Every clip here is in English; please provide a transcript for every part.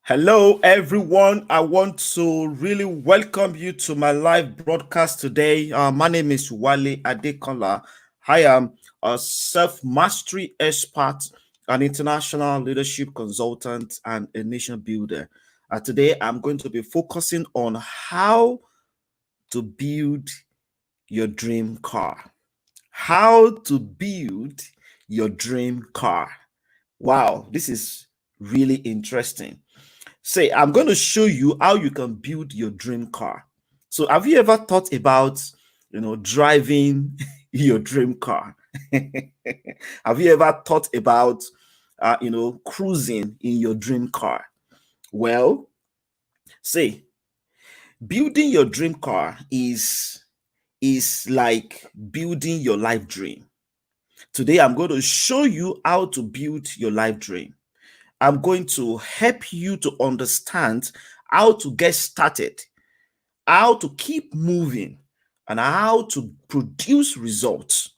Hello, everyone. I want to really welcome you to my live broadcast today. My name is Wale Adekola. I am a self mastery expert, an international leadership consultant, and a nation builder. Today, I'm going to be focusing on how to build your dream car. How to build your dream car. Wow, this is really interesting. Say, I'm going to show you how you can build your dream car. So, have you ever thought about, driving your dream car? Have you ever thought about, cruising in your dream car? Well, say, building your dream car is like building your life dream. Today, I'm going to show you how to build your life dream. I'm going to help you to understand how to get started, how to keep moving, and how to produce results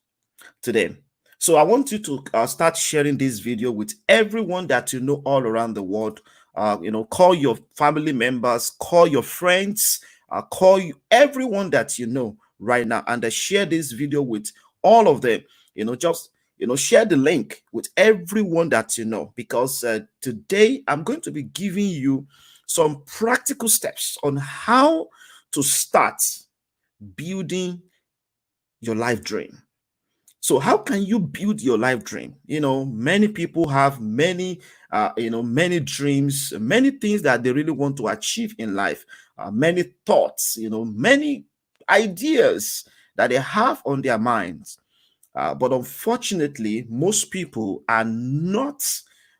today. So I want you to start sharing this video with everyone that you know all around the world. Call your family members, call your friends, call everyone that you know right now, and share this video with all of them. Just share the link with everyone that you know, because today I'm going to be giving you some practical steps on how to start building your life dream. So how can you build your life dream? Many people have many dreams, many things that they really want to achieve in life, many thoughts, many ideas that they have on their minds. But unfortunately, most people are not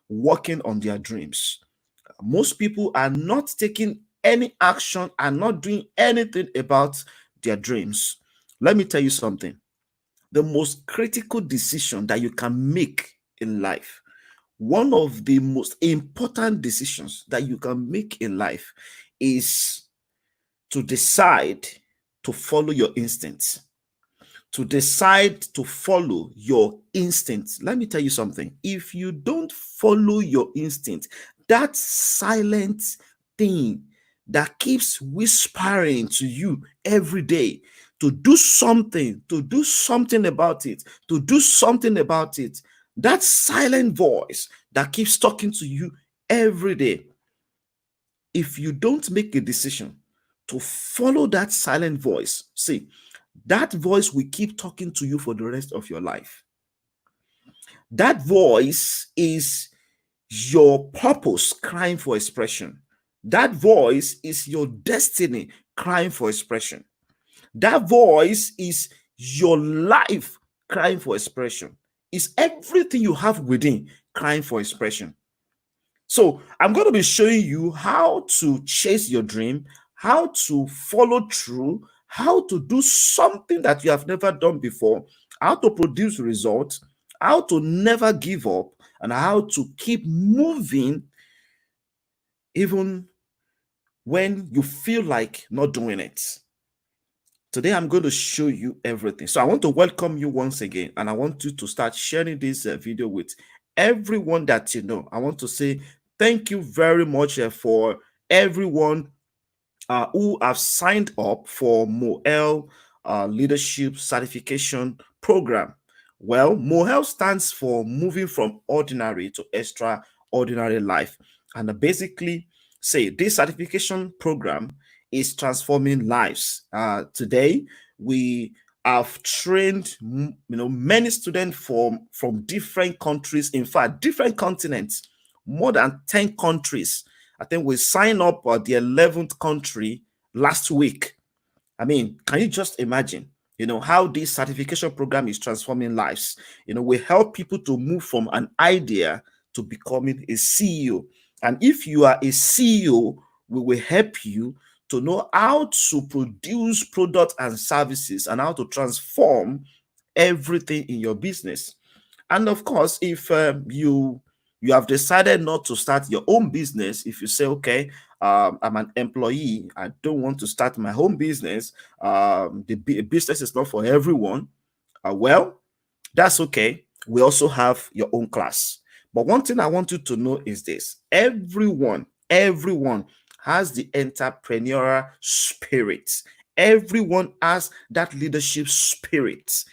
working on their dreams. Most people are not taking any action and not doing anything about their dreams. Let me tell you something. The most critical decision that you can make in life, one of the most important decisions that you can make in life, is to decide to follow your instincts. To decide to follow your instincts. Let me tell you something. If you don't follow your instinct, that silent thing that keeps whispering to you every day to do something about it, that silent voice that keeps talking to you every day, if you don't make a decision to follow that silent voice, see, that voice will keep talking to you for the rest of your life. That voice is your purpose crying for expression. That voice is your destiny crying for expression. That voice is your life crying for expression. It's everything you have within crying for expression. So I'm going to be showing you how to chase your dream, how to follow through, how to do something that you have never done before, how to produce results, how to never give up, and how to keep moving even when you feel like not doing it. Today, I'm going to show you everything. So I want to welcome you once again, and I want you to start sharing this video with everyone that you know. I want to say thank you very much for everyone who have signed up for MOEL Leadership Certification Program. Well, MOEL stands for Moving from Ordinary to Extraordinary Life. And basically, say this certification program is transforming lives. Today, we have trained many students from different countries, in fact, different continents, more than 10 countries. I think we signed up the 11th country last week. I mean, can you just imagine, how this certification program is transforming lives? We help people to move from an idea to becoming a CEO. And if you are a CEO, we will help you to know how to produce products and services and how to transform everything in your business. And of course, if you have decided not to start your own business, if you say, okay, I'm an employee, I don't want to start my own business, the business is not for everyone, well, that's okay. We also have your own class. But one thing I want you to know is this: everyone everyone has the entrepreneurial spirit. Everyone has that leadership spirit.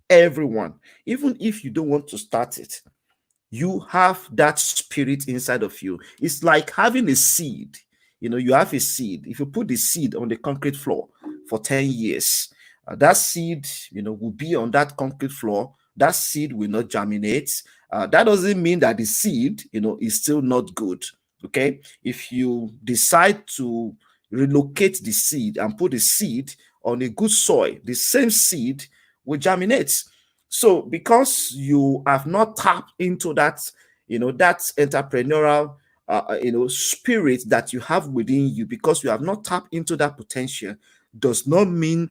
Everyone, even if you don't want to start it, you have that spirit inside of you. It's like having a seed. You have a seed. If you put the seed on the concrete floor for 10 years, that seed, will be on that concrete floor. That seed will not germinate. That doesn't mean that the seed, is still not good. Okay. If you decide to relocate the seed and put the seed on a good soil, the same seed will germinate. So because you have not tapped into that, that entrepreneurial, spirit that you have within you, because you have not tapped into that potential, does not mean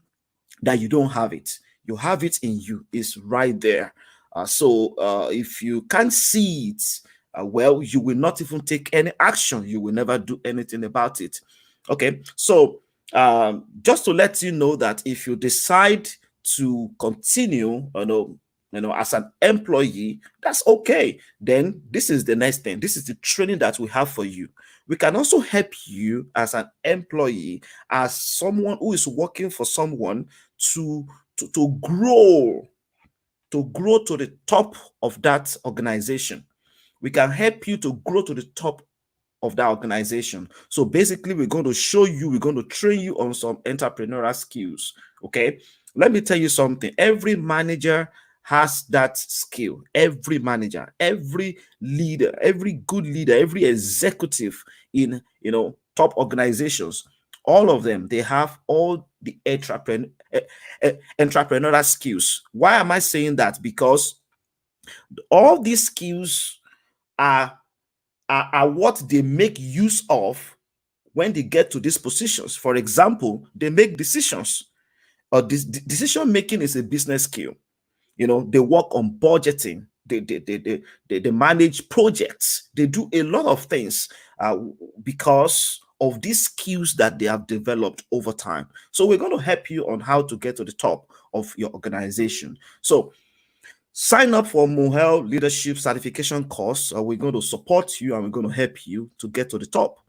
that you don't have it. You have it in you. It's right there. So if you can't see it, well, you will not even take any action. You will never do anything about it. Okay. So just to let you know that if you decide to continue, as an employee, that's okay. Then this is the next thing. This is the training that we have for you. We can also help you as an employee, as someone who is working for someone, to grow, to the top of that organization. We can help you to grow to the top of that organization. So basically, we're going to show you, we're going to train you on some entrepreneurial skills. Okay. Let me tell you something. Every manager has that skill. Every manager, every leader, every good leader, every executive in top organizations, all of them, they have all the entrepreneurial skills. Why am I saying that? Because all these skills are what they make use of when they get to these positions. For example, they make decisions. This decision making is a business skill. They work on budgeting. They manage projects. They do a lot of things because of these skills that they have developed over time. So we're going to help you on how to get to the top of your organization. So sign up for Mohel Leadership Certification course. We're going to support you and we're going to help you to get to the top.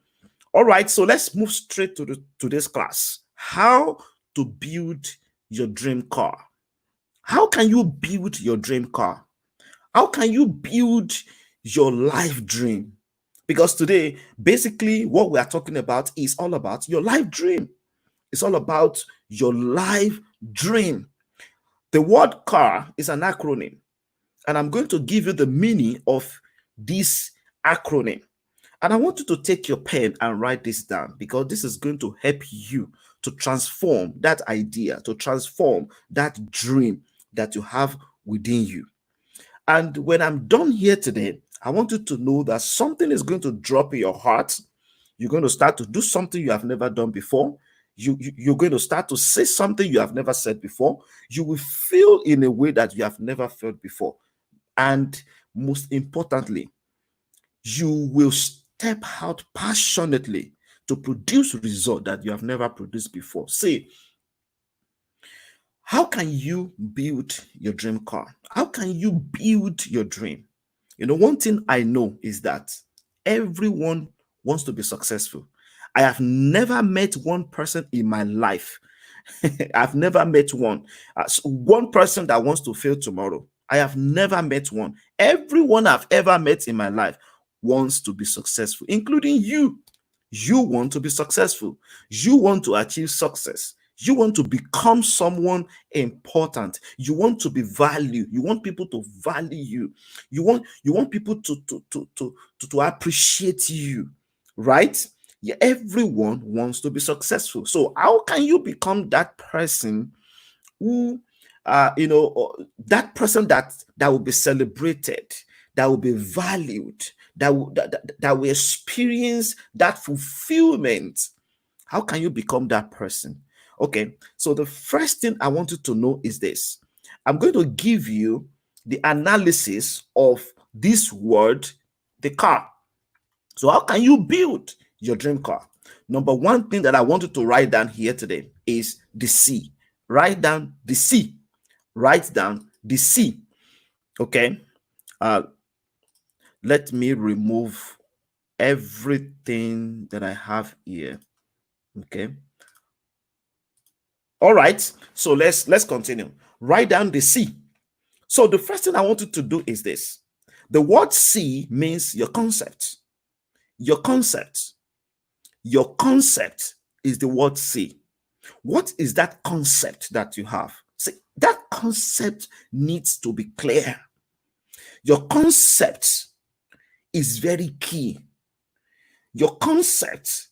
All right, so let's move straight to today's class. How to build your dream car. How can you build your dream car? How can you build your life dream? Because today, basically, what we are talking about is all about your life dream. It's all about your life dream. The word car is an acronym, and I'm going to give you the meaning of this acronym. And I want you to take your pen and write this down, because this is going to help you to transform that idea, to transform that dream that you have within you. And when I'm done here today, I want you to know that something is going to drop in your heart. You're going to start to do something you have never done before. You're going to start to say something you have never said before. You will feel in a way that you have never felt before. And most importantly, you will step out passionately to produce results that you have never produced before. See, how can you build your dream car? How can you build your dream? One thing I know is that everyone wants to be successful. I have never met one person in my life. I've never met one person that wants to fail tomorrow. I have never met one. Everyone I've ever met in my life wants to be successful, including you. You want to be successful. You want to achieve success. You want to become someone important. You want to be valued. You want people to value you. You want people to appreciate you, right? Yeah, everyone wants to be successful. So how can you become that person who, that person that will be celebrated, that will be valued, that will experience that fulfillment? How can you become that person? Okay, so the first thing I want you to know is this. I'm going to give you the analysis of this word, the car. So how can you build your dream car? Number one thing that I want you to write down here today is the C. Write down the C. Write down the C. Okay. Let me remove everything that I have here. Okay. All right. So let's continue. Write down the C. So the first thing I want you to do is this. The word C means your concept. Your concept. Your concept is the word C. What is that concept that you have? See, that concept needs to be clear. Your concept is very key. Your concept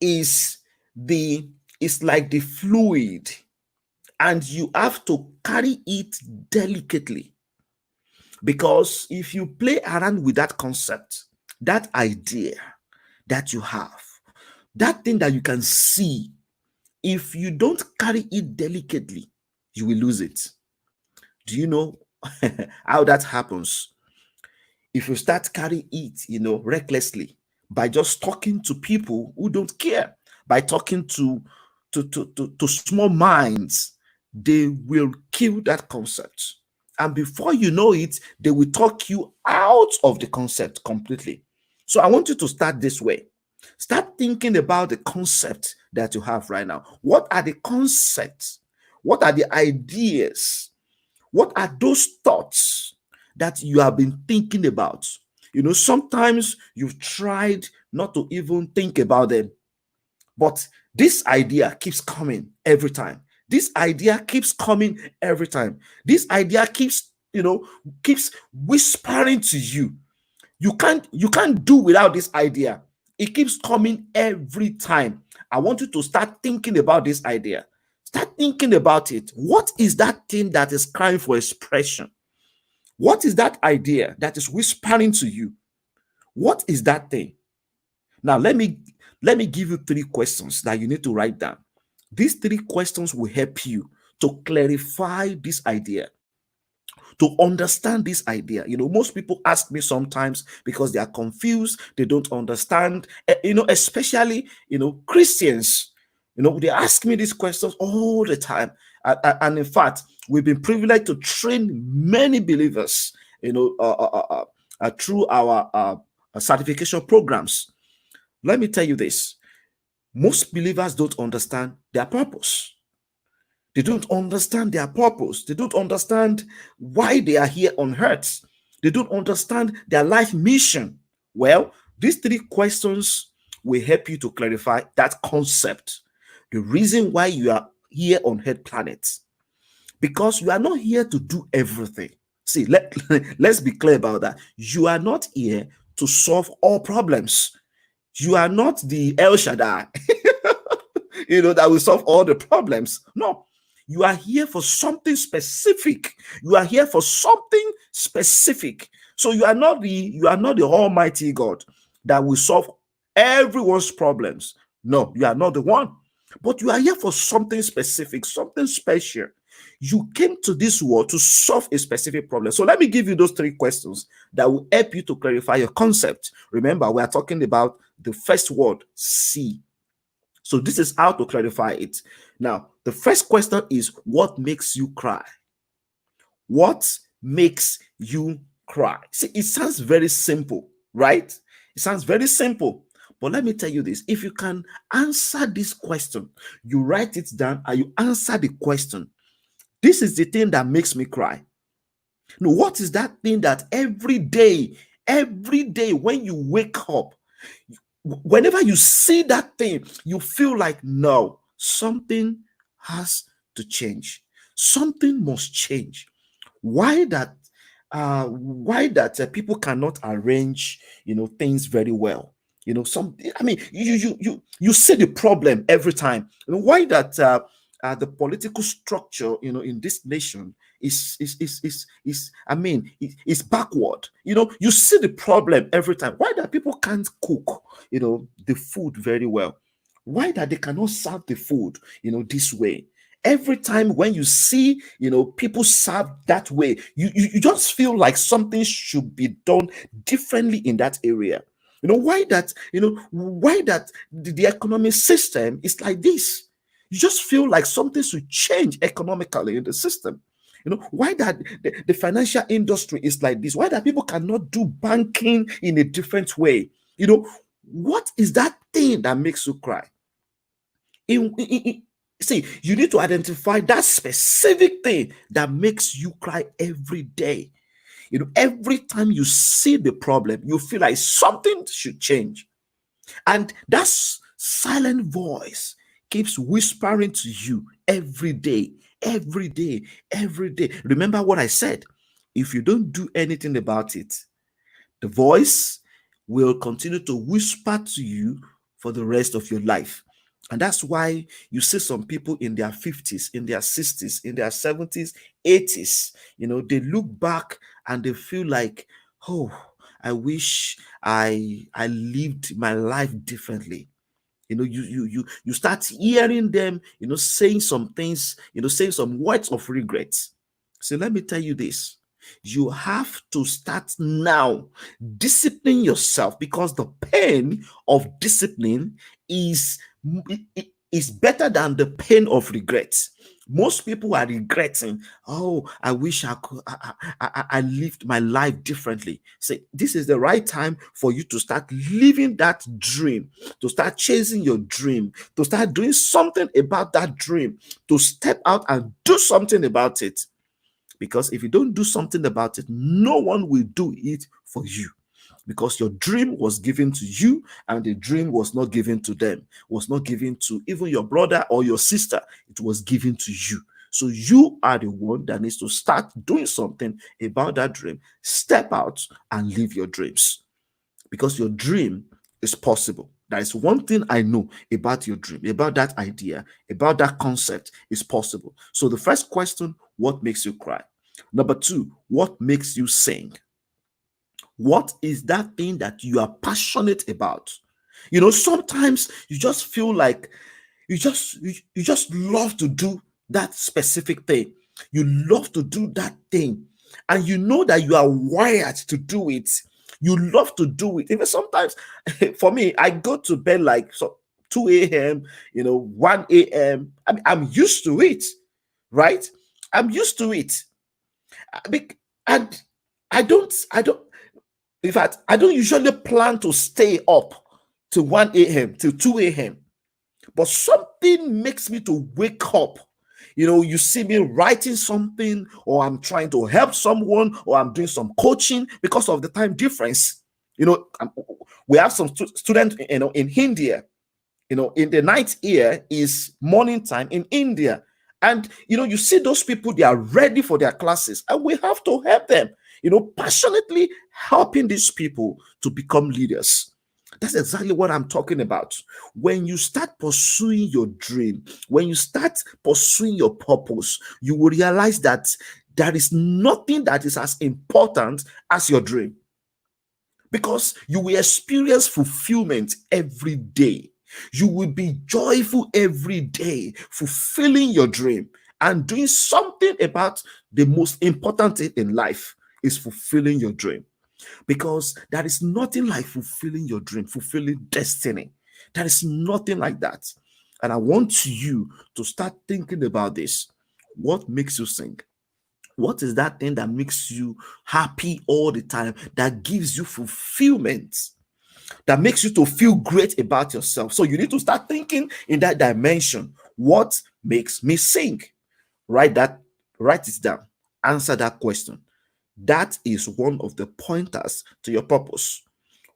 is like the fluid, and you have to carry it delicately. Because if you play around with that concept, that idea that you have, that thing that you can see, if you don't carry it delicately, you will lose it. Do you know how that happens? If you start carrying it, recklessly, by just talking to people who don't care, by talking to small minds, they will kill that concept. And before you know it, they will talk you out of the concept completely. So I want you to start this way. Start thinking about the concept that you have right now. What are the concepts? What are the ideas? What are those thoughts that you have been thinking about? Sometimes you've tried not to even think about them, but this idea keeps coming every time. This idea keeps coming every time. This idea keeps whispering to you. You can't do without this idea. It keeps coming every time. I want you to start thinking about this idea. Start thinking about it. What is that thing that is crying for expression? What is that idea that is whispering to you? What is that thing? Now, let me give you 3 questions that you need to write down. These 3 questions will help you to clarify this idea, to understand this idea. Most people ask me sometimes because they are confused, they don't understand, especially, Christians. They ask me these questions all the time. And in fact, we've been privileged to train many believers, through our certification programs. Let me tell you this. Most believers don't understand their purpose. They don't understand their purpose. They don't understand why they are here on earth. They don't understand their life mission. Well, these 3 questions will help you to clarify that concept. The reason why you are here on earth planet. Because you are not here to do everything. See, let's be clear about that. You are not here to solve all problems. You are not the El Shaddai, that will solve all the problems. No, you are here for something specific. You are here for something specific. So you are not the Almighty God that will solve everyone's problems. No, you are not the one. But you are here for something specific, something special. You came to this world to solve a specific problem. So let me give you those 3 questions that will help you to clarify your concept. Remember, we are talking about the first word, C. So this is how to clarify it. Now, the first question is, what makes you cry? What makes you cry? See, it sounds very simple, right? It sounds very simple. But let me tell you this. If you can answer this question, you write it down and you answer the question. This is the thing that makes me cry. Now, what is that thing that every day when you wake up, whenever you see that thing, you feel like, no, something has to change. Something must change. Why that people cannot arrange, things very well? You see the problem every time. Why that the political structure, in this nation is backward. You see the problem every time. Why that people can't cook, the food very well? Why that they cannot serve the food, this way? Every time when you see, people serve that way, you just feel like something should be done differently in that area. Why that the economic system is like this? You just feel like something should change economically in the system. Why that the financial industry is like this? Why that people cannot do banking in a different way? What is that thing that makes you cry? See, you need to identify that specific thing that makes you cry every day. Every time you see the problem, you feel like something should change. And that silent voice keeps whispering to you every day, every day, every day. Remember what I said? If you don't do anything about it, the voice will continue to whisper to you for the rest of your life. And that's why you see some people in their 50s, in their 60s, in their 70s, 80s, they look back and they feel like, oh, I wish I lived my life differently. You start hearing them, saying some things, saying some words of regret. So let me tell you this. You have to start now. Discipline yourself, because the pain of discipline is better than the pain of regret. Most people are regretting, oh, I wish I could, I lived my life differently. Say, this is the right time for you to start living that dream, to start chasing your dream, to start doing something about that dream, to step out and do something about it. Because if you don't do something about it, no one will do it for you. Because your dream was given to you, and the dream was not given to them, was not given to even your brother or your sister. It was given to you. So you are the one that needs to start doing something about that dream. Step out and live your dreams, because your dream is possible. That is one thing I know about your dream, about that idea, about that concept is possible. So the first question, what makes you cry? Number two, what makes you sing? What is that thing that you are passionate about? Sometimes you just feel like you just love to do that specific thing. You love to do that thing, and you know that you are wired to do it. You love to do it. Even sometimes, for me, I go to bed like 2 a.m., 1 a.m. I'm used to it, right? I'm used to it. And I don't, in fact, I don't usually plan to stay up to 1 a.m., to 2 a.m. But something makes me to wake up. You see me writing something, or I'm trying to help someone, or I'm doing some coaching because of the time difference. We have some students, in India. In the night here is morning time in India. And, you see those people, they are ready for their classes, and we have to help them, passionately helping these people to become leaders. That's exactly what I'm talking about. When you start pursuing your dream, when you start pursuing your purpose, you will realize that there is nothing that is as important as your dream, because you will experience fulfillment every day. You will be joyful every day, fulfilling your dream and doing something about the most important thing in life is fulfilling your dream. Because there is nothing like fulfilling your dream, fulfilling destiny. There is nothing like that. And I want you to start thinking about this. What makes you sing? What is that thing that makes you happy all the time, that gives you fulfillment, that makes you to feel great about yourself? So you need to start thinking in that dimension. What makes me sing? Write it down. Answer that question. That is one of the pointers to your purpose.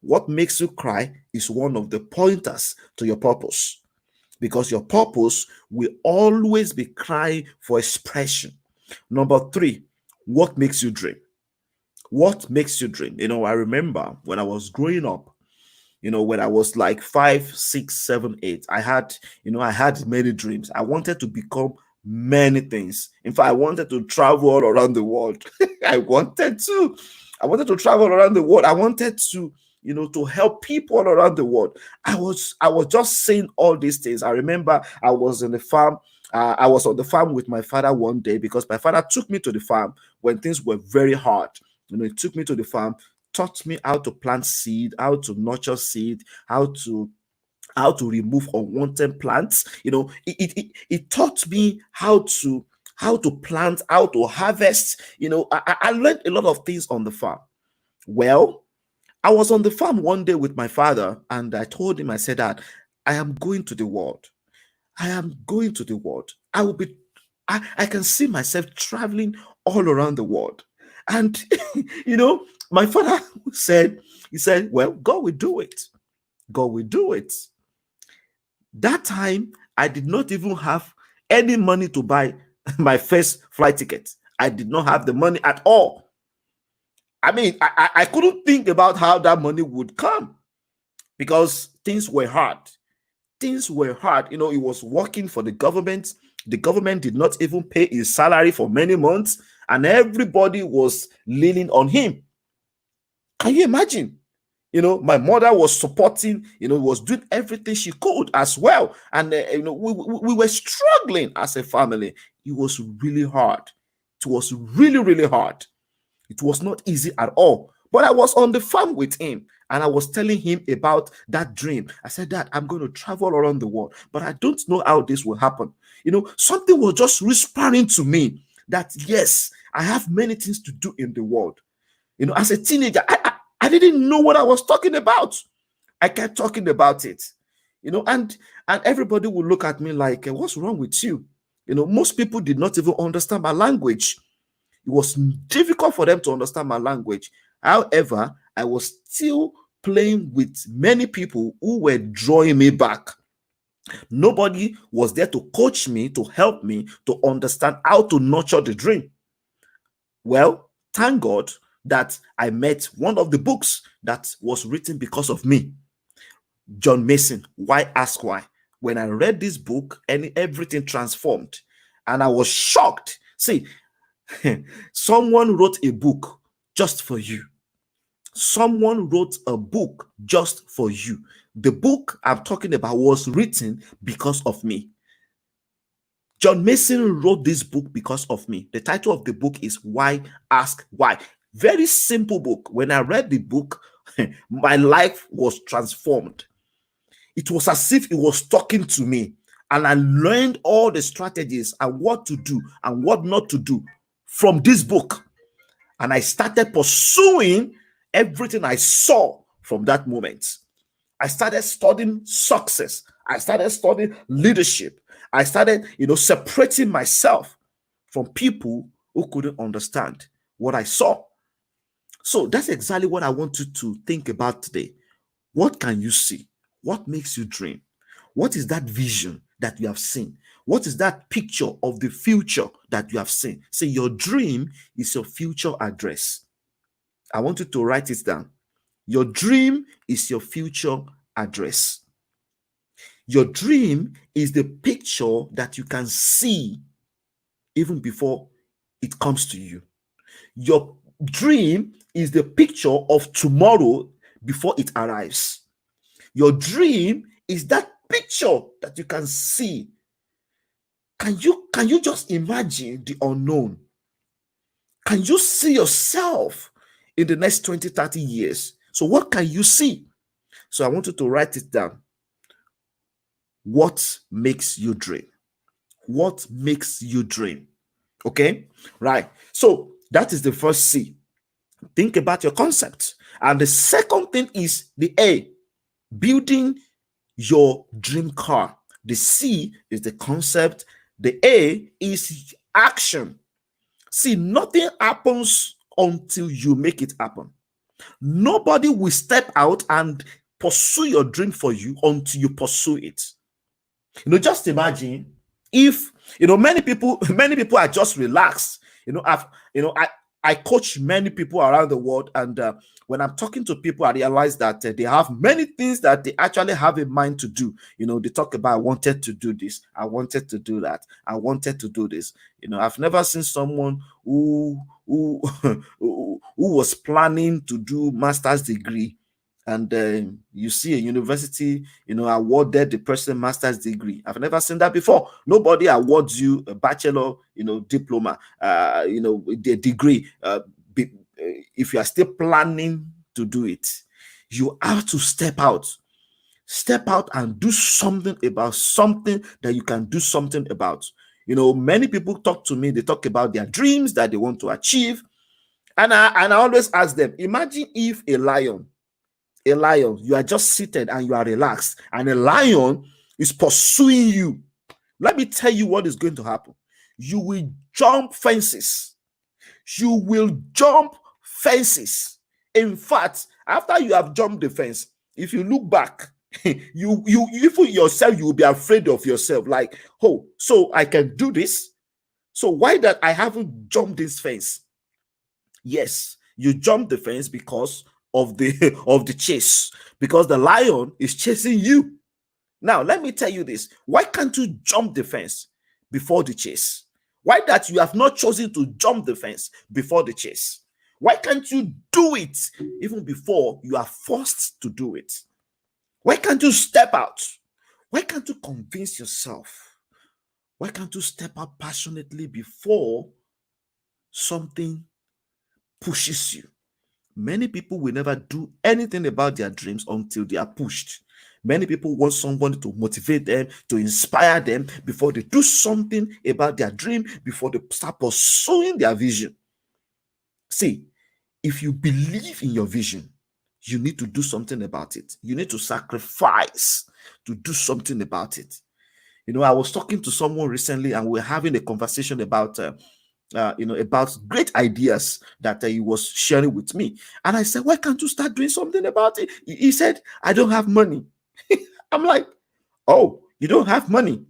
What makes you cry is one of the pointers to your purpose, because your purpose will always be crying for expression. Number three, what makes you dream? What makes you dream? I remember when I was growing up, when I was like 5, 6, 7, 8, I had many dreams. I wanted to become many things. In fact, I wanted to travel all around the world. I wanted to travel around the world. I wanted to help people all around the world. I was just saying all these things. I remember I was in the farm. I was on the farm with my father one day, because my father took me to the farm when things were very hard. He took me to the farm, taught me how to plant seed, how to nurture seed, how to remove unwanted plants. It taught me how to plant, how to harvest. I learned a lot of things on the farm. Well, I was on the farm one day with my father, and I told him, I said that I am going to the world. I am going to the world. I will be, I can see myself traveling all around the world. And, my father said, he said, well, God will do it. God will do it. That time, I did not even have any money to buy my first flight ticket. I did not have the money at all. I mean, I couldn't think about how that money would come because things were hard. Things were hard. He was working for the government. The government did not even pay his salary for many months, and everybody was leaning on him. Can you imagine? My mother was supporting, was doing everything she could as well. And, we were struggling as a family. It was really hard. It was really, really hard. It was not easy at all. But I was on the farm with him and I was telling him about that dream. I said, Dad, I'm going to travel around the world, but I don't know how this will happen. Something was just whispering to me that, yes, I have many things to do in the world. As a teenager, I didn't know what I was talking about. I kept talking about it, and everybody would look at me like, what's wrong with you? Most people did not even understand my language. It was difficult for them to understand my language. However, I was still playing with many people who were drawing me back. Nobody was there to coach me, to help me to understand how to nurture the dream. Well, thank God that I met one of the books that was written because of me. John Mason, Why Ask Why? When I read this book, everything transformed. And I was shocked. See, someone wrote a book just for you. Someone wrote a book just for you. The book I'm talking about was written because of me. John Mason wrote this book because of me. The title of the book is Why Ask Why? Very simple book. When I read the book, my life was transformed. It was as if it was talking to me, and I learned all the strategies and what to do and what not to do from this book. And I started pursuing everything I saw from that moment. I started studying success. I started studying leadership. I started, separating myself from people who couldn't understand what I saw. So that's exactly what I want you to think about today. What can you see? What makes you dream? What is that vision that you have seen? What is that picture of the future that you have seen? Say your dream is your future address. I want you to write it down. Your dream is your future address. Your dream is the picture that you can see even before it comes to you. Your dream is the picture of tomorrow before it arrives. Your dream is that picture that you can see. Can you just imagine the unknown? Can you see yourself in the next 20, 30 years? So what can you see? So I want you to write it down. What makes you dream? What makes you dream? Okay, right. So that is the first C. Think about your concept. And the second thing is the A, building your dream car. The C is the concept. The A is action. See, nothing happens until you make it happen. Nobody will step out and pursue your dream for you until you pursue it. Just imagine if many people are just relaxed. I coach many people around the world, and when I'm talking to people, I realize that they have many things that they actually have in mind to do. They talk about, I wanted to do this, I wanted to do that, I wanted to do this. I've never seen someone who who was planning to do master's degree, and you see a university, awarded the person master's degree. I've never seen that before. Nobody awards you a bachelor, diploma, the degree. If you are still planning to do it, you have to step out and do something about something that you can do something about. Many people talk to me, they talk about their dreams that they want to achieve. And I always ask them, imagine if a lion A lion, you are just seated and you are relaxed, and a lion is pursuing you. Let me tell you what is going to happen. You will jump fences. You will jump fences. In fact, after you have jumped the fence, if you look back, you even yourself, you will be afraid of yourself. Like, oh, so I can do this. So why that I haven't jumped this fence? Yes, you jumped the fence because of the of the chase, because the lion is chasing you. Now, let me tell you this. Why can't you jump the fence before the chase? Why that you have not chosen to jump the fence before the chase? Why can't you do it even before you are forced to do it? Why can't you step out? Why can't you convince yourself? Why can't you step out passionately before something pushes you? Many people will never do anything about their dreams until they are pushed. Many people want somebody to motivate them, to inspire them before they do something about their dream, before they start pursuing their vision. See, if you believe in your vision, you need to do something about it. You need to sacrifice to do something about it. You know, I was talking to someone recently and we were having a conversation about about great ideas that he was sharing with me. And I said, why can't you start doing something about it? He said, I don't have money. I'm like, oh, you don't have money?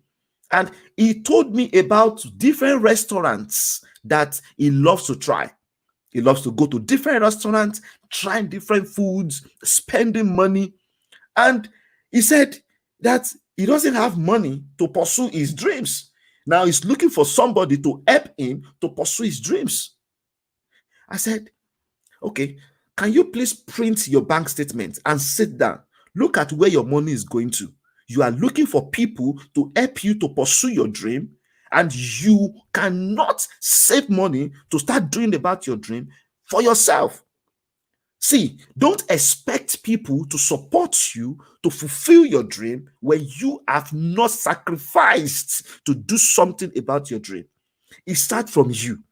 And he told me about different restaurants that he loves to try. He loves to go to different restaurants, trying different foods, spending money. And he said that he doesn't have money to pursue his dreams. Now he's looking for somebody to help him to pursue his dreams. I said, okay, can you please print your bank statement and sit down? Look at where your money is going to. You are looking for people to help you to pursue your dream, and you cannot save money to start doing about your dream for yourself. See, don't expect people to support you to fulfill your dream when you have not sacrificed to do something about your dream. It starts from you.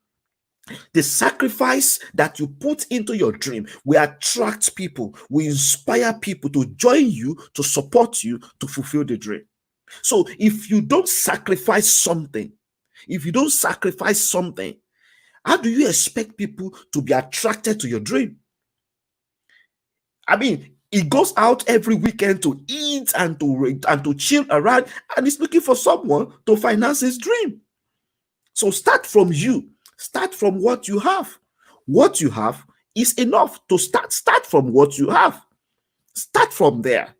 The sacrifice that you put into your dream will attract people, will inspire people to join you, to support you to fulfill the dream. So if you don't sacrifice something, how do you expect people to be attracted to your dream? I mean, he goes out every weekend to eat and to chill around, and he's looking for someone to finance his dream. So start from you. Start from what you have. What you have is enough to start. Start from what you have. Start from there.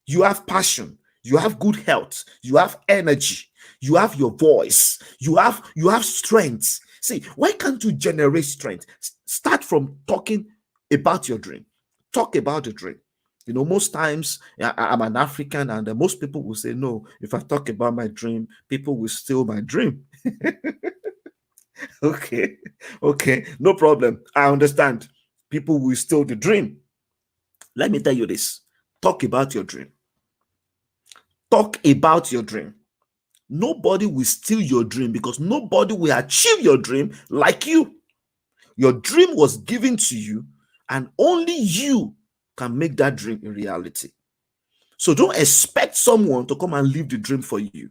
You have passion. You have good health. You have energy. You have your voice. You have strength. See, why can't you generate strength? Start from talking about your dream. Talk about the dream. You know, most times I'm an African, and most people will say, no, if I talk about my dream, people will steal my dream. Okay, no problem. I understand. People will steal the dream. Let me tell you this. Talk about your dream. Talk about your dream. Nobody will steal your dream because nobody will achieve your dream like you. Your dream was given to you, and only you can make that dream a reality. So don't expect someone to come and live the dream for you.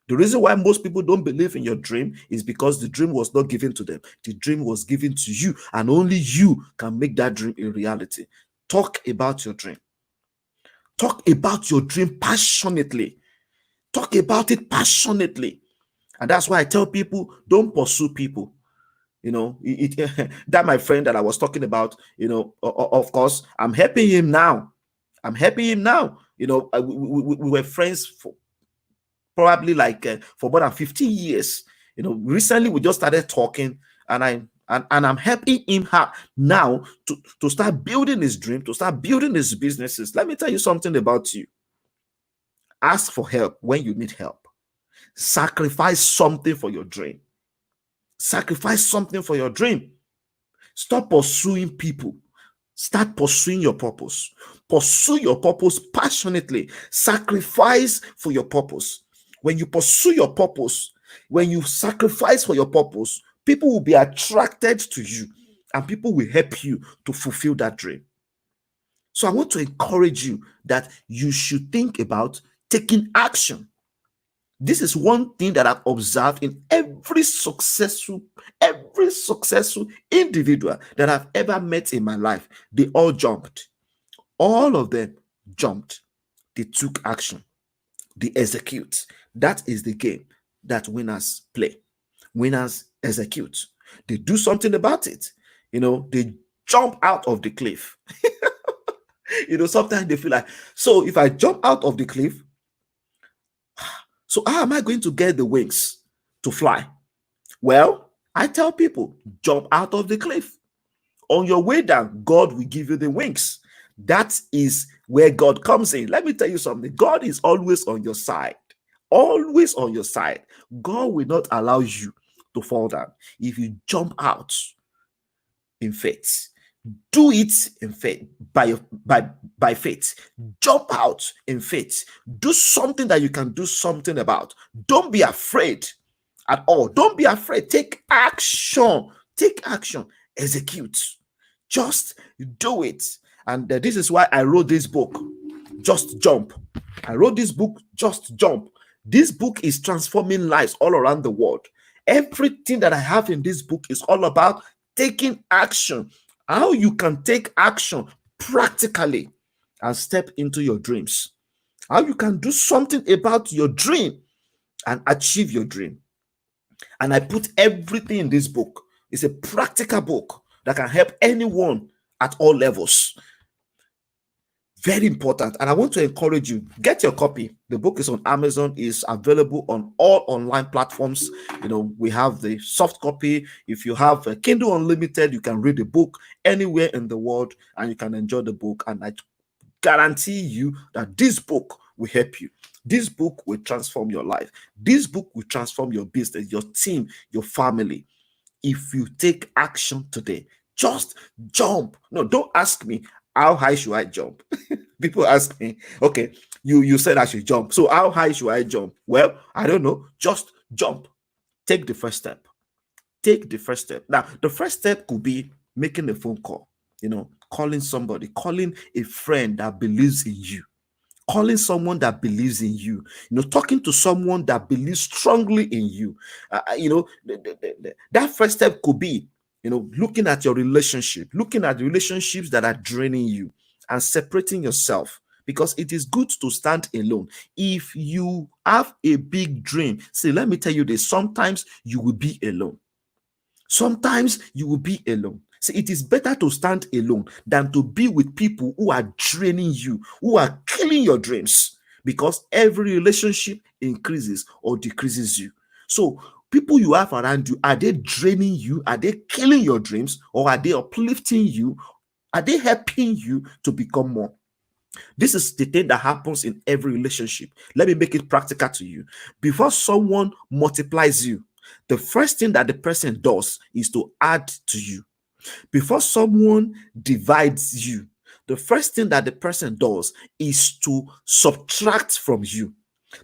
The reason why most people don't believe in your dream is because the dream was not given to them. The dream was given to you, and only you can make that dream a reality. Talk about your dream. Talk about your dream passionately. Talk about it passionately. And that's why I tell people, don't pursue people. You know, that my friend that I was talking about, you know, of course, I'm helping him now. You know, we were friends for probably like for more than 15 years. You know, recently we just started talking, and I'm helping him now to start building his dream, to start building his businesses. Let me tell you something about you. Ask for help when you need help. Sacrifice something for your dream. Sacrifice something for your dream. Stop pursuing people. Start pursuing your purpose. Pursue your purpose passionately. Sacrifice for your purpose. When you pursue your purpose, when you sacrifice for your purpose, people will be attracted to you, and people will help you to fulfill that dream. So I want to encourage you that you should think about taking action. This is one thing that I've observed in every successful individual that I've ever met in my life. They all jumped. All of them jumped. They took action. They execute. That is the game that winners play. Winners execute. They do something about it. They jump out of the cliff. Sometimes they feel like, so if I jump out of the cliff, so how am I going to get the wings to fly? Well, I tell people, jump out of the cliff. On your way down, God will give you the wings. That is where God comes in. Let me tell you something. God is always on your side. Always on your side. God will not allow you to fall down if you jump out in faith. Do it in faith, by faith. Jump out in faith. Do something that you can do something about. Don't be afraid at all. Don't be afraid. Take action. Take action. Execute. Just do it. And this is why I wrote this book, Just Jump. I wrote this book, Just Jump. This book is transforming lives all around the world. Everything that I have in this book is all about taking action. How you can take action practically and step into your dreams. How you can do something about your dream and achieve your dream. And I put everything in this book. It's a practical book that can help anyone at all levels. Very important. And I want to encourage you, get your copy. The book is on Amazon, is available on all online platforms. We have the soft copy. If you have a Kindle Unlimited, you can read the book anywhere in the world and you can enjoy the book. And I guarantee you that this book will help you. This book will transform your life. This book will transform your business, your team, your family. If you take action today, just jump. No, don't ask me, how high should I jump? People ask me, okay, you said I should jump. So how high should I jump? Well, I don't know. Just jump. Take the first step. Take the first step. Now, the first step could be making a phone call, calling somebody, calling a friend that believes in you, calling someone that believes in you, talking to someone that believes strongly in you. That first step could be, looking at your relationship, looking at the relationships that are draining you and separating yourself, because it is good to stand alone. If you have a big dream, see, let me tell you this, sometimes you will be alone. Sometimes you will be alone. See, it is better to stand alone than to be with people who are draining you, who are killing your dreams, because every relationship increases or decreases you. So people you have around you, are they draining you? Are they killing your dreams? Or are they uplifting you? Are they helping you to become more? This is the thing that happens in every relationship. Let me make it practical to you. Before someone multiplies you, the first thing that the person does is to add to you. Before someone divides you, the first thing that the person does is to subtract from you.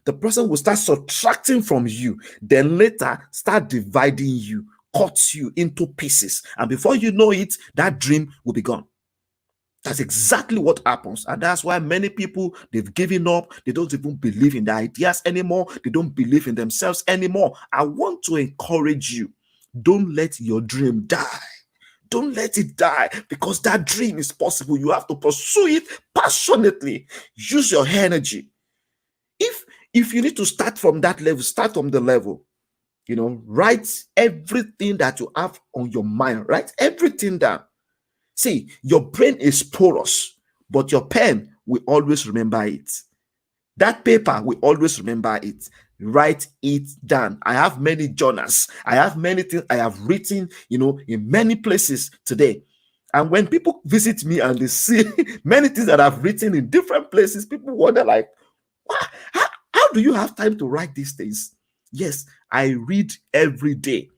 The person will start subtracting from you, then later start dividing you, cut you into pieces. And before you know it, that dream will be gone. That's exactly what happens. And that's why many people, they've given up. They don't even believe in their ideas anymore. They don't believe in themselves anymore. I want to encourage you. Don't let your dream die. Don't let it die, because that dream is possible. You have to pursue it passionately. Use your energy. If you need to start from that level, start from the level. Write everything that you have on your mind. Write everything down. See, your brain is porous, but your pen will always remember it. That paper will always remember it. Write it down. I have many journals. I have many things I have written, in many places today. And when people visit me and they see many things that I've written in different places, people wonder like, how do you have time to write these things? Yes, I read every day.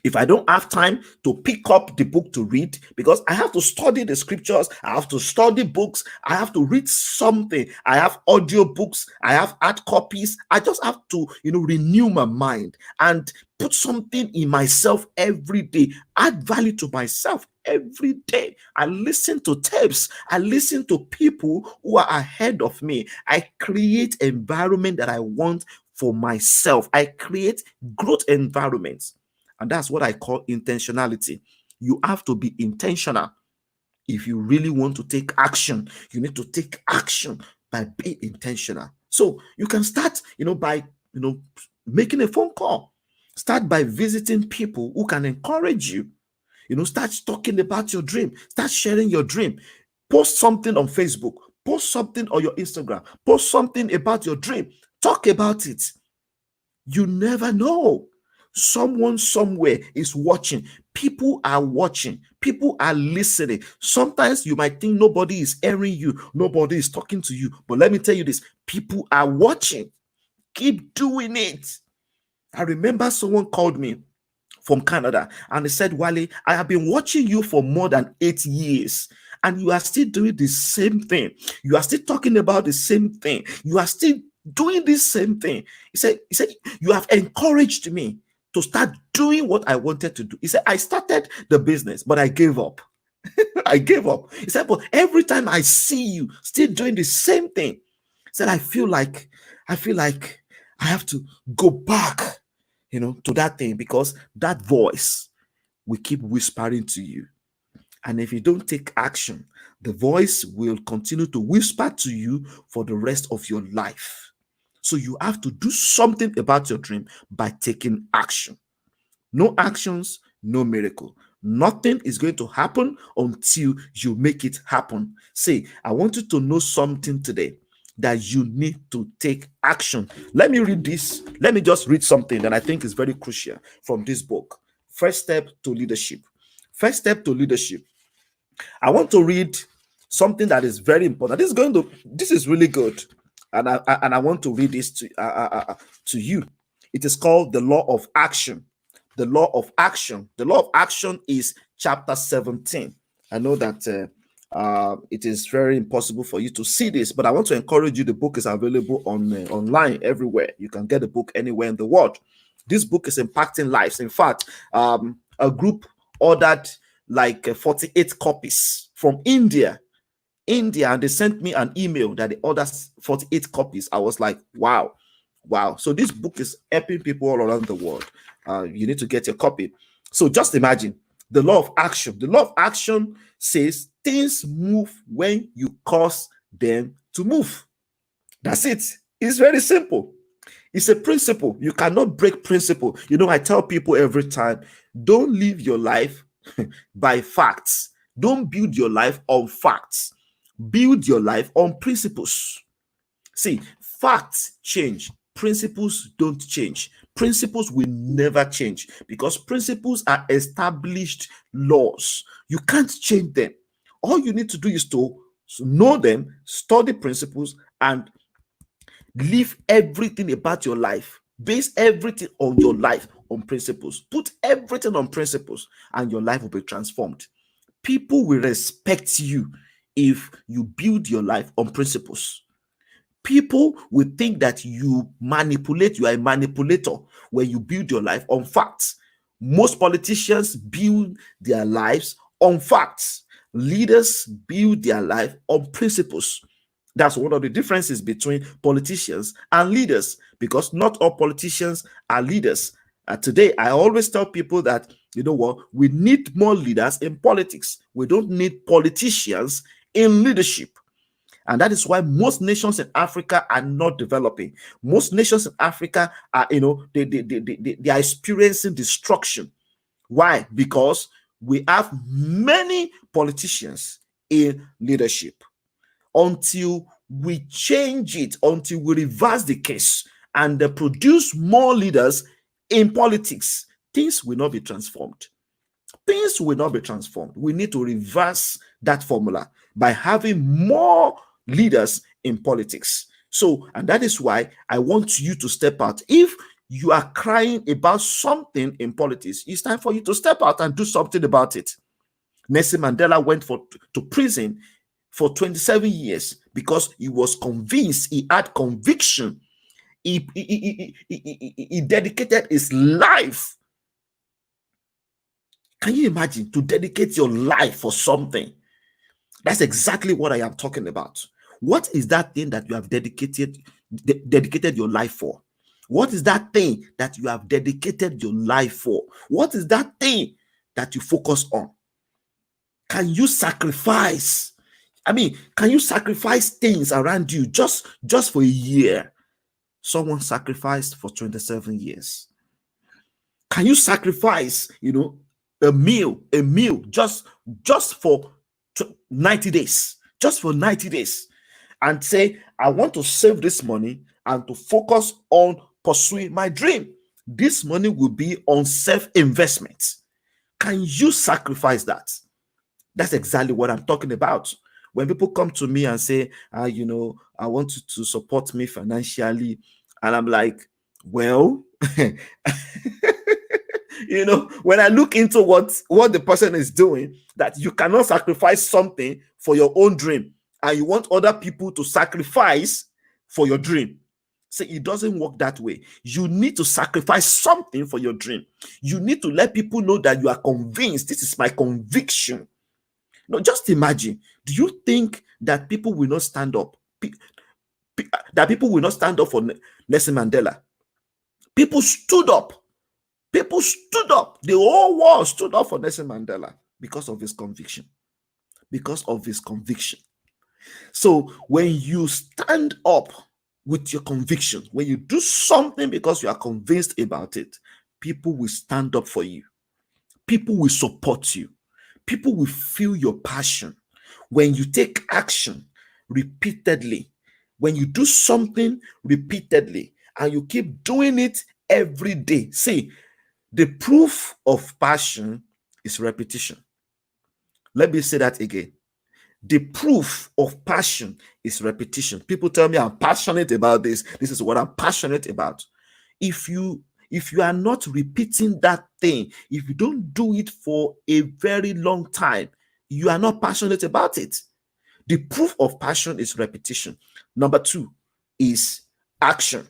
If I don't have time to pick up the book to read, because I have to study the scriptures, I have to study books, I have to read something, I have audio books, I have hard copies, I just have to, renew my mind and put something in myself every day, add value to myself every day. I listen to tapes. I listen to people who are ahead of me. I create environment that I want for myself. I create growth environments. And that's what I call intentionality. You have to be intentional. If you really want to take action, you need to take action by being intentional. So you can start, by, making a phone call. Start by visiting people who can encourage you. Start talking about your dream. Start sharing your dream. Post something on Facebook. Post something on your Instagram. Post something about your dream. Talk about it. You never know. Someone somewhere is watching. People are watching. People are listening. Sometimes you might think nobody is hearing you, nobody is talking to you. But let me tell you this, people are watching. Keep doing it. I remember someone called me from Canada and they said, Wale, I have been watching you for more than 8 years and you are still doing the same thing. You are still talking about the same thing. You are still doing this same thing. He said, you have encouraged me to start doing what I wanted to do. He said, I started the business, but I gave up. I gave up. He said, but every time I see you still doing the same thing, he said, I feel like I have to go back, to that thing, because that voice will keep whispering to you. And if you don't take action, the voice will continue to whisper to you for the rest of your life. So you have to do something about your dream by taking action. No actions, no miracle. Nothing is going to happen until you make it happen. Say, I want you to know something today, that you need to take action. Let me read this. Let me just read something that I think is very crucial from this book. First Step to Leadership. First Step to Leadership. I want to read something that is very important. This is really good, and I want to read this to you. It is called the Law of Action. The Law of Action. The Law of Action is chapter 17. I know that it is very impossible for you to see this, but I want to encourage you. The book is available online everywhere. You can get the book anywhere in the world. This book is impacting lives. In fact, a group ordered like 48 copies from India, and they sent me an email that they ordered 48 copies. I was like, wow. So this book is helping people all around the world. You need to get your copy. So just imagine the law of action. The law of action says things move when you cause them to move. That's it. It's very simple. It's a principle. You cannot break principle. I tell people every time, don't live your life by facts. Don't build your life on facts. Build your life on principles. See, facts change. Principles don't change. Principles will never change because principles are established laws. You can't change them. All you need to do is to know them, study principles, and live everything about your life. Base everything on your life on principles. Put everything on principles, and your life will be transformed. People will respect you if you build your life on principles. People will think that you are a manipulator when you build your life on facts. Most politicians build their lives on facts. Leaders build their life on principles. That's one of the differences between politicians and leaders, because not all politicians are leaders. Today, I always tell people that, we need more leaders in politics. We don't need politicians in leadership. And that is why most nations in Africa are not developing. Most nations in Africa are, they are experiencing destruction. Why? Because we have many politicians in leadership. Until we change it, until we reverse the case and produce more leaders in politics, things will not be transformed. Things will not be transformed. We need to reverse that formula by having more leaders in politics. So, and that is why I want you to step out. If you are crying about something in politics, it's time for you to step out and do something about it. Nelson Mandela went to prison for 27 years because he was convinced, he had conviction. He dedicated his life. Can you imagine to dedicate your life for something? That's exactly what I am talking about. What is that thing that you have dedicated your life for? What is that thing that you have dedicated your life for? What is that thing that you focus on? Can you sacrifice? I mean, can you sacrifice things around you just for a year? Someone sacrificed for 27 years. Can you sacrifice, a meal just for 90 days? Just for 90 days. And say, I want to save this money and to focus on pursuing my dream. This money will be on self-investment. Can you sacrifice that? That's exactly what I'm talking about. When people come to me and say, I want you to support me financially, and I'm like, well, when I look into what the person is doing, that you cannot sacrifice something for your own dream, and you want other people to sacrifice for your dream. See, it doesn't work that way. You need to sacrifice something for your dream. You need to let people know that you are convinced. This is my conviction. No, just imagine. Do you think that people will not stand up? That people will not stand up for Nelson Mandela? People stood up. People stood up. The whole world stood up for Nelson Mandela because of his conviction. Because of his conviction. So when you stand up with your conviction, when you do something because you are convinced about it, people will stand up for you. People will support you. People will feel your passion. When you take action repeatedly, when you do something repeatedly, and you keep doing it every day. See, the proof of passion is repetition. Let me say that again. The proof of passion is repetition. People tell me I'm passionate about this. This is what I'm passionate about. If you are not repeating that thing, if you don't do it for a very long time, you are not passionate about it. The proof of passion is repetition. Number 2 is action.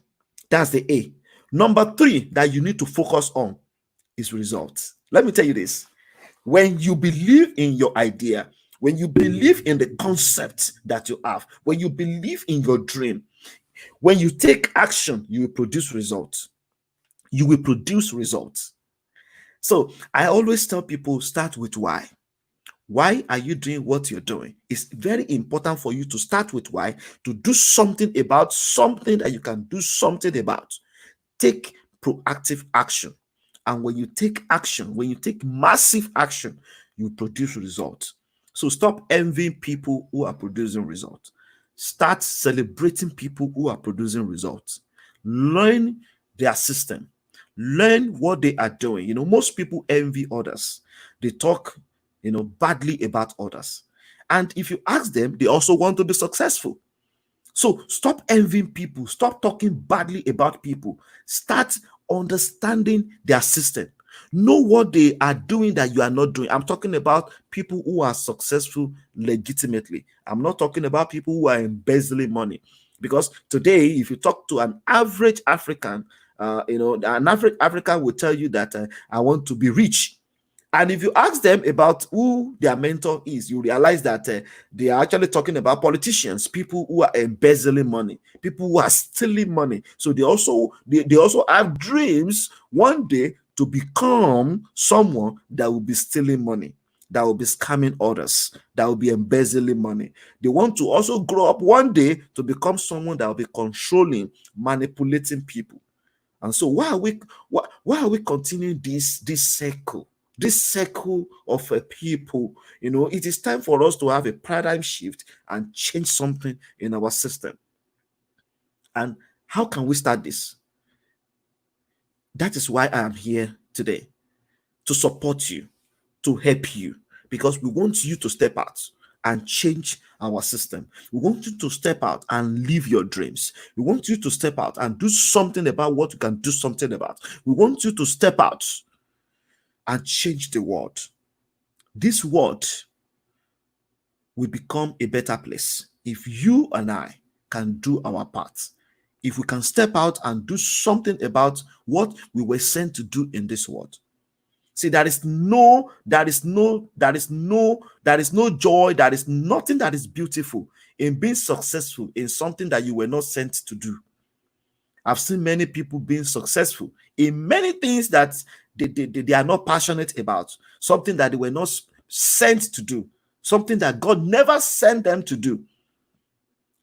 That's the A. Number 3 that you need to focus on is results. Let me tell you this. When you believe in your idea, when you believe in the concept that you have, when you believe in your dream, when you take action, you will produce results. You will produce results. So I always tell people, start with why. Why are you doing what you're doing? It's very important for you to start with why, to do something about something that you can do something about. Take proactive action. And when you take action, when you take massive action, you produce results. So stop envying people who are producing results. Start celebrating people who are producing results. Learn their system. Learn what they are doing. Most people envy others. They talk, badly about others. And if you ask them, they also want to be successful. So stop envying people. Stop talking badly about people. Start understanding their system. Know what they are doing that you are not doing. I'm talking about people who are successful legitimately. I'm not talking about people who are embezzling money. Because today, if you talk to an average African, an average African will tell you that I want to be rich. And if you ask them about who their mentor is, you realize that they are actually talking about politicians, people who are embezzling money, people who are stealing money. So they also have dreams one day to become someone that will be stealing money, that will be scamming others, that will be embezzling money. They want to also grow up one day to become someone that will be controlling, manipulating people. And so why are we continuing this circle? This circle of people, it is time for us to have a paradigm shift and change something in our system. And how can we start this? That is why I am here today, to support you, to help you, because we want you to step out and change our system. We want you to step out and live your dreams. We want you to step out and do something about what you can do something about. We want you to step out and change the world. This world will become a better place if you and I can do our part if we can step out and do something about what we were sent to do in this world. See, there is no joy, there is nothing that is beautiful in being successful in something that you were not sent to do. I've seen many people being successful in many things that they are not passionate about, something that they were not sent to do, something that God never sent them to do.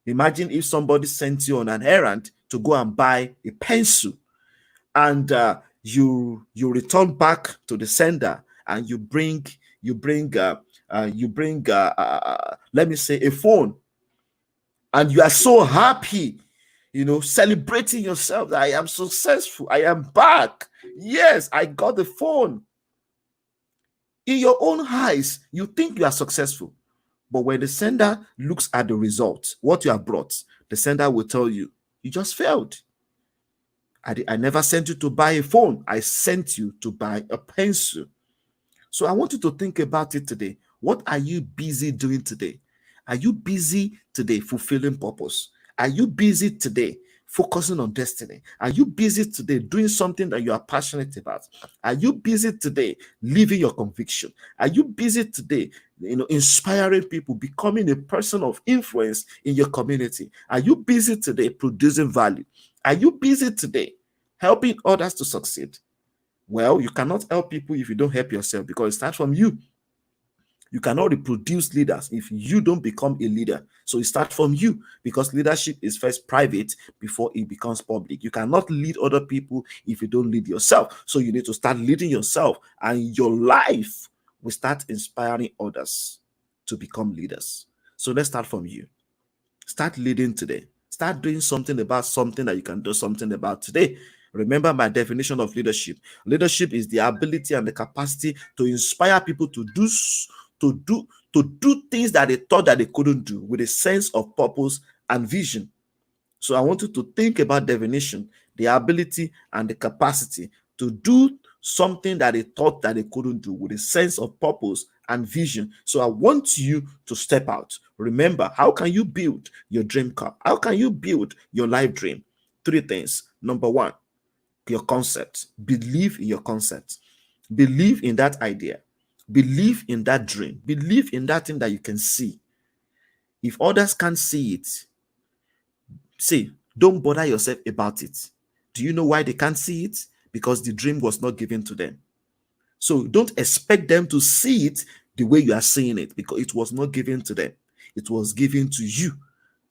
Imagine if somebody sent you on an errand to go and buy a pencil, and you return back to the sender and you bring let me say a phone, and you are so happy, celebrating yourself that I am successful, I am back, yes, I got the phone. In your own eyes, you think you are successful, but when the sender looks at the result, what you have brought, the sender will tell you, you just failed. I never sent you to buy a phone. I sent you to buy a pencil. So I want you to think about it today. What are you busy doing today? Are you busy today fulfilling purpose? Are you busy today focusing on destiny? Are you busy today doing something that you are passionate about? Are you busy today living your conviction? Are you busy today, inspiring people, becoming a person of influence in your community? Are you busy today producing value? Are you busy today helping others to succeed? Well, you cannot help people if you don't help yourself, because it starts from you. You cannot reproduce leaders if you don't become a leader. So it starts from you, because leadership is first private before it becomes public. You cannot lead other people if you don't lead yourself. So you need to start leading yourself, and your life will start inspiring others to become leaders. So let's start from you. Start leading today. Start doing something about something that you can do something about today. Remember my definition of leadership. Leadership is the ability and the capacity to inspire people to do things that they thought that they couldn't do, with a sense of purpose and vision. So I want you to think about definition, the ability and the capacity to do something that they thought that they couldn't do, with a sense of purpose and vision. So I want you to step out. Remember, how can you build your dream car? How can you build your life dream? 3 things. Number 1, your concept. Believe in your concept. Believe in that idea. Believe in that dream. Believe in that thing that you can see. If others can't see it, see, don't bother yourself about it. Do you know why they can't see it? Because the dream was not given to them. So don't expect them to see it the way you are seeing it, because it was not given to them. It was given to you,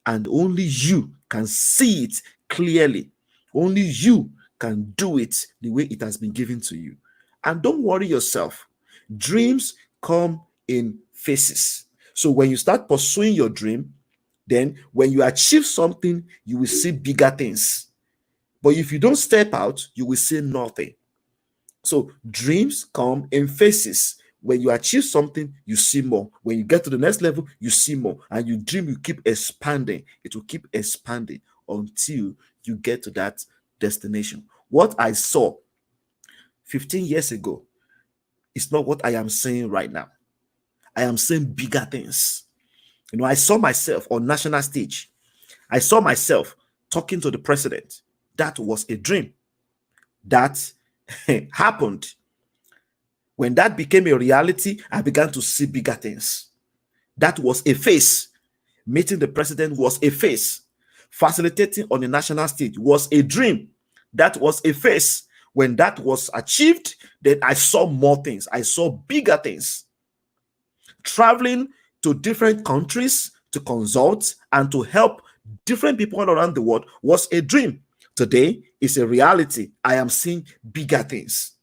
and only you can see it clearly. Only you can do it the way it has been given to you. And don't worry yourself. Dreams come in phases. So when you start pursuing your dream, then when you achieve something, you will see bigger things. But if you don't step out, you will see nothing. So dreams come in phases. When you achieve something, you see more. When you get to the next level, you see more. And your dream will keep expanding. It will keep expanding until you get to that destination. What I saw 15 years ago is not what I am saying right now. I am saying bigger things. I saw myself on national stage. I saw myself talking to the president. That was a dream. That happened. When that became a reality, I began to see bigger things. That was a phase. Meeting the president was a phase. Facilitating on the national stage was a dream. That was a phase. When that was achieved, then I saw more things. I saw bigger things. Traveling to different countries to consult and to help different people all around the world was a dream. Today is a reality. I am seeing bigger things.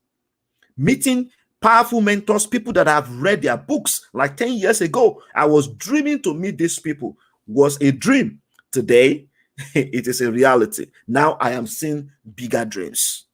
Meeting powerful mentors, people that have read their books like 10 years ago. I was dreaming to meet these people. Was a dream. Today, it is a reality. Now I am seeing bigger dreams.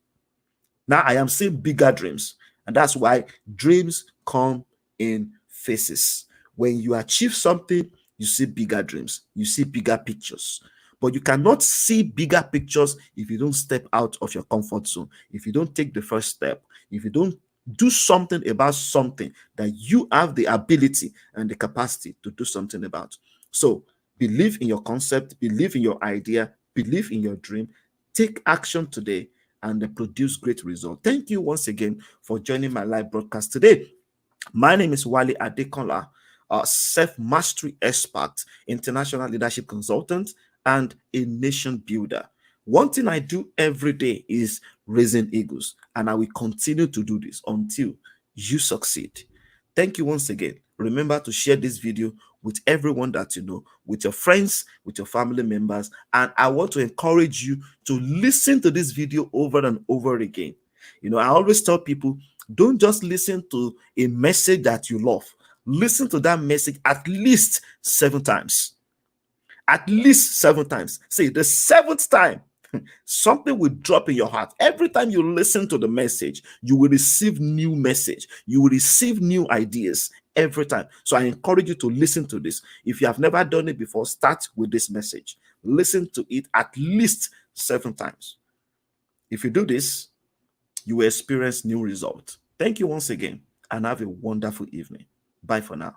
Now I am seeing bigger dreams. And that's why dreams come in phases. When you achieve something, you see bigger dreams. You see bigger pictures. But you cannot see bigger pictures if you don't step out of your comfort zone. If you don't take the first step. If you don't do something about something that you have the ability and the capacity to do something about. So believe in your concept, believe in your idea, believe in your dream, take action today, and produce great results. Thank you once again for joining my live broadcast today. My name is Wale Adekola, self-mastery expert, international leadership consultant, and a nation builder. One thing I do every day is raising eagles, and I will continue to do this until you succeed. Thank you once again. Remember to share this video with everyone that you know, with your friends, with your family members. And I want to encourage you to listen to this video over and over again. I always tell people, don't just listen to a message that you love. Listen to that message at least 7 times. At least 7 times. See, the seventh time, something will drop in your heart. Every time you listen to the message, you will receive new message. You will receive new ideas every time. So I encourage you to listen to this. If you have never done it before, start with this message. Listen to it at least 7 times. If you do this, you will experience new results. Thank you once again, and have a wonderful evening. Bye for now.